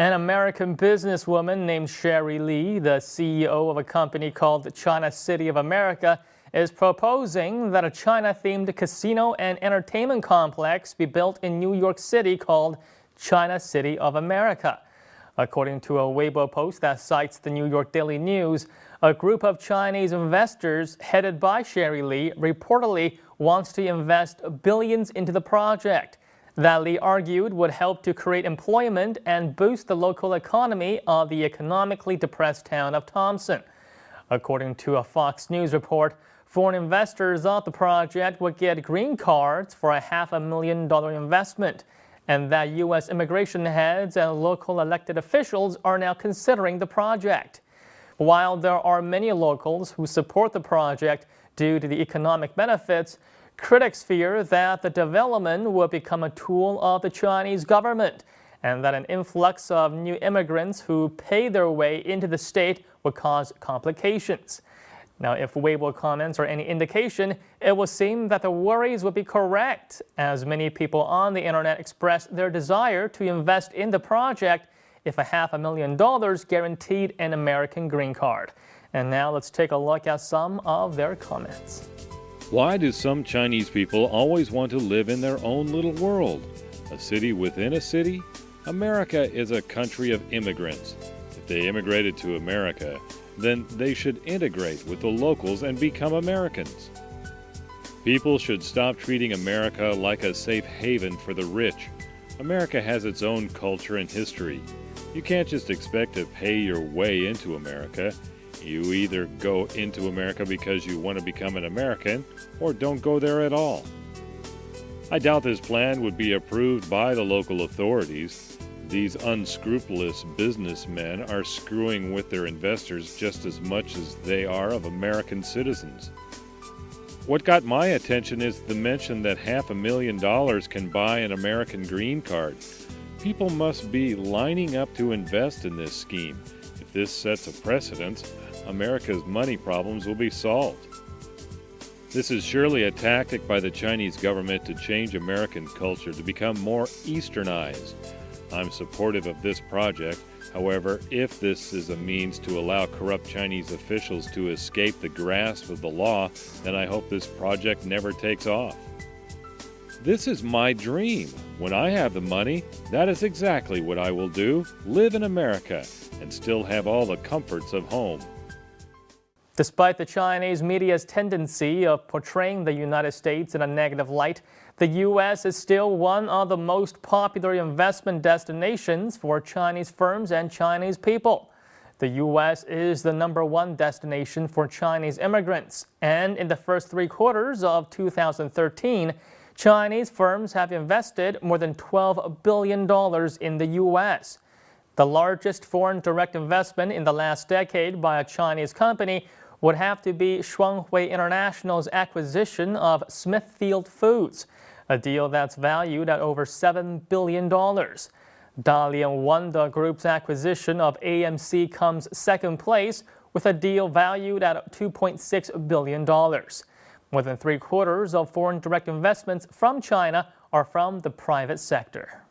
An American businesswoman named Sherry Lee, the CEO of a company called China City of America, is proposing that a China-themed casino and entertainment complex be built in New York City called China City of America. According to a Weibo post that cites the New York Daily News, a group of Chinese investors headed by Sherry Lee reportedly wants to invest billions into the project. That Lee argued would help to create employment and boost the local economy of the economically depressed town of Thompson. According to a Fox News report, foreign investors thought the project would get green cards for a $500,000 investment, and that U.S. immigration heads and local elected officials are now considering the project. While there are many locals who support the project due to the economic benefits, critics fear that the development will become a tool of the Chinese government and that an influx of new immigrants who pay their way into the state will cause complications. Now, if Weibo comments are any indication, it will seem that the worries would be correct, as many people on the internet expressed their desire to invest in the project if a $500,000 guaranteed an American green card. And now let's take a look at some of their comments. Why do some Chinese people always want to live in their own little world? A city within a city? America is a country of immigrants. If they immigrated to America, then they should integrate with the locals and become Americans. People should stop treating America like a safe haven for the rich. America has its own culture and history. You can't just expect to pay your way into America. You either go into America because you want to become an American, or don't go there at all. I doubt this plan would be approved by the local authorities. These unscrupulous businessmen are screwing with their investors just as much as they are of American citizens. What got my attention is the mention that $500,000 can buy an American green card. People must be lining up to invest in this scheme. If this sets a precedent, America's money problems will be solved. This is surely a tactic by the Chinese government to change American culture to become more Easternized. I'm supportive of this project. However, if this is a means to allow corrupt Chinese officials to escape the grasp of the law, then I hope this project never takes off. This is my dream. When I have the money, that is exactly what I will do: live in America and still have all the comforts of home. Despite the Chinese media's tendency of portraying the United States in a negative light, the U.S. is still one of the most popular investment destinations for Chinese firms and Chinese people. The U.S. is the #1 destination for Chinese immigrants, and in the first 3 quarters of 2013, Chinese firms have invested more than $12 billion in the U.S. The largest foreign direct investment in the last decade by a Chinese company would have to be Shuanghui International's acquisition of Smithfield Foods, a deal that's valued at over $7 billion. Dalian won the group's acquisition of AMC comes second place with a deal valued at $2.6 billion. More than 3/4 of foreign direct investments from China are from the private sector.